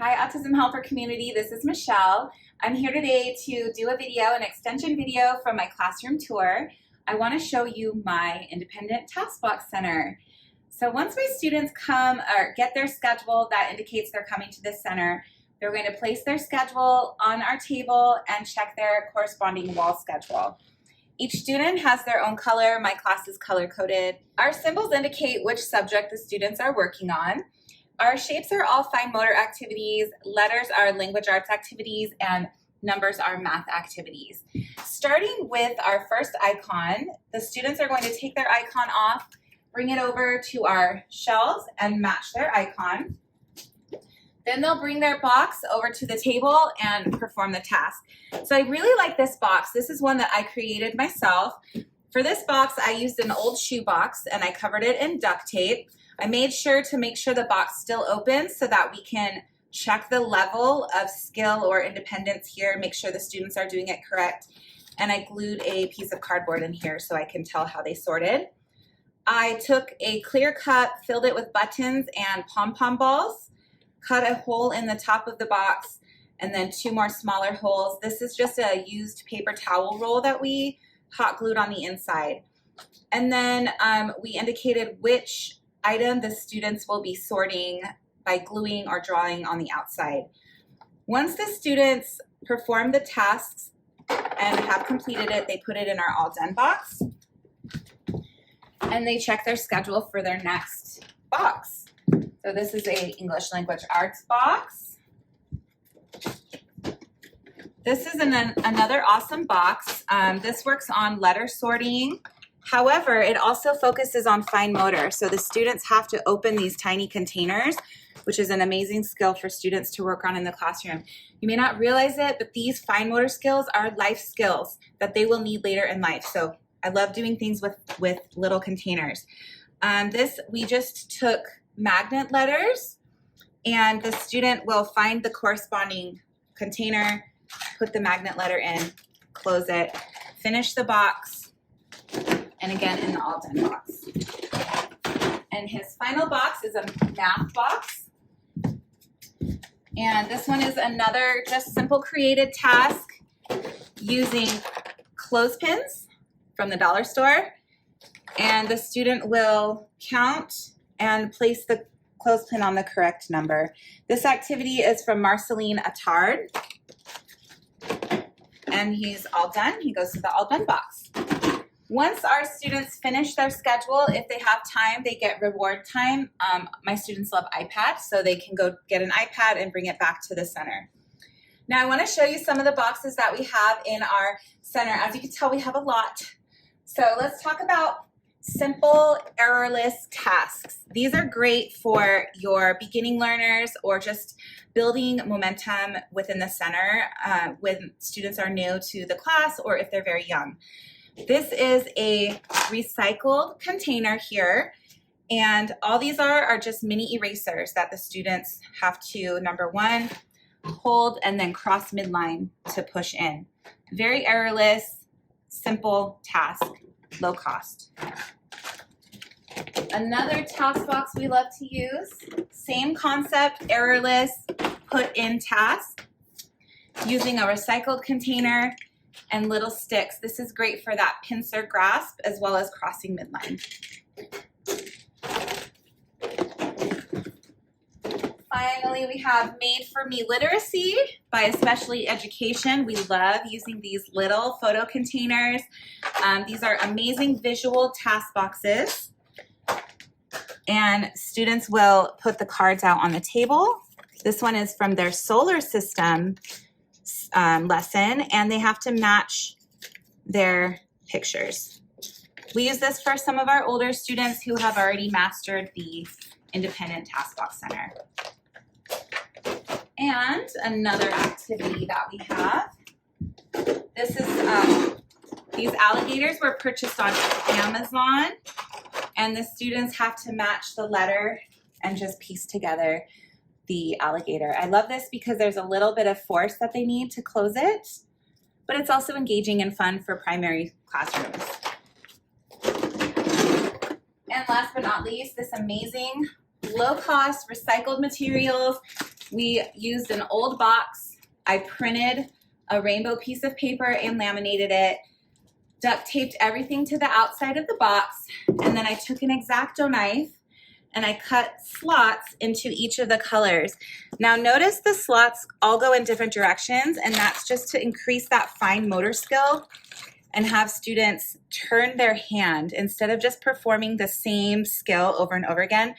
Hi, Autism Helper community. This is Michelle. I'm here today to do a video, an extension video from my classroom tour. I want to show you my independent task box center. So once my students come or get their schedule that indicates they're coming to this center, they're going to place their schedule on our table and check their corresponding wall schedule. Each student has their own color. My class is color-coded. Our symbols indicate which subject the students are working on. Our shapes are all fine motor activities, letters are language arts activities, and numbers are math activities. Starting with our first icon, the students are going to take their icon off, bring it over to our shelves and match their icon. Then they'll bring their box over to the table and perform the task. So I really like this box. This is one that I created myself. For this box, I used an old shoe box and I covered it in duct tape. I made sure to make sure the box still opens so that we can check the level of skill or independence here, make sure the students are doing it correct. And I glued a piece of cardboard in here so I can tell how they sorted. I took a clear cup, filled it with buttons and pom-pom balls, cut a hole in the top of the box, and then two more smaller holes. This is just a used paper towel roll that we hot glued on the inside. And then we indicated which item the students will be sorting by gluing or drawing on the outside. Once the students perform the tasks and have completed it, they put it in our all done box and they check their schedule for their next box. So this is a English language arts box. This is another awesome box. This works on letter sorting. However, it also focuses on fine motor. So the students have to open these tiny containers, which is an amazing skill for students to work on in the classroom. You may not realize it, but these fine motor skills are life skills that they will need later in life. So I love doing things with little containers. We just took magnet letters, and the student will find the corresponding container, put the magnet letter in, close it, finish the box, and again in the all done box. And his final box is a math box. And this one is another just simple created task using clothespins from the dollar store. And the student will count and place the clothespin on the correct number. This activity is from Marceline Attard. And he's all done. He goes to the all done box. Once our students finish their schedule, if they have time, they get reward time. My students love iPads, so they can go get an iPad and bring it back to the center. Now I want to show you some of the boxes that we have in our center. As you can tell, we have a lot. So let's talk about simple errorless tasks. These are great for your beginning learners or just building momentum within the center when students are new to the class or if they're very young. This is a recycled container here, and all these are just mini erasers that the students have to, number one, hold and then cross midline to push in. Very errorless, simple task, low cost. Another task box we love to use, same concept, errorless, put in task, using a recycled container and little sticks. This is great for that pincer grasp as well as crossing midline. Finally, we have Made for Me Literacy by Especially Education. We love using these little photo containers. These are amazing visual task boxes. And students will put the cards out on the table. This one is from their solar system lesson, and they have to match their pictures. We use this for some of our older students who have already mastered the Independent Task Box Center. And another activity that we have, this is, these alligators were purchased on Amazon, and the students have to match the letter and just piece together the alligator. I love this because there's a little bit of force that they need to close it, but it's also engaging and fun for primary classrooms. And last but not least, this amazing low-cost recycled materials We used an old box. I printed a rainbow piece of paper and laminated it, duct taped everything to the outside of the box, and then I took an X-Acto knife and I cut slots into each of the colors. Now notice the slots all go in different directions, and that's just to increase that fine motor skill and have students turn their hand. Instead of just performing the same skill over and over again,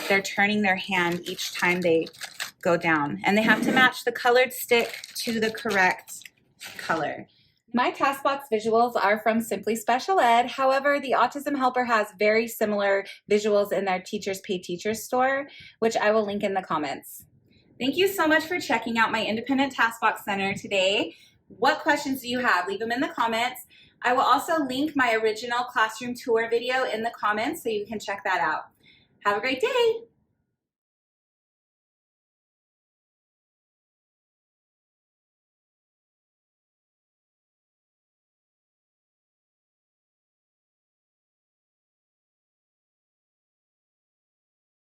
they're turning their hand each time they go down. And they have to match the colored stick to the correct color. My task box visuals are from Simply Special Ed. However, the Autism Helper has very similar visuals in their Teachers Pay Teachers store, which I will link in the comments. Thank you so much for checking out my Independent Task Box Center today. What questions do you have? Leave them in the comments. I will also link my original classroom tour video in the comments so you can check that out. Have a great day.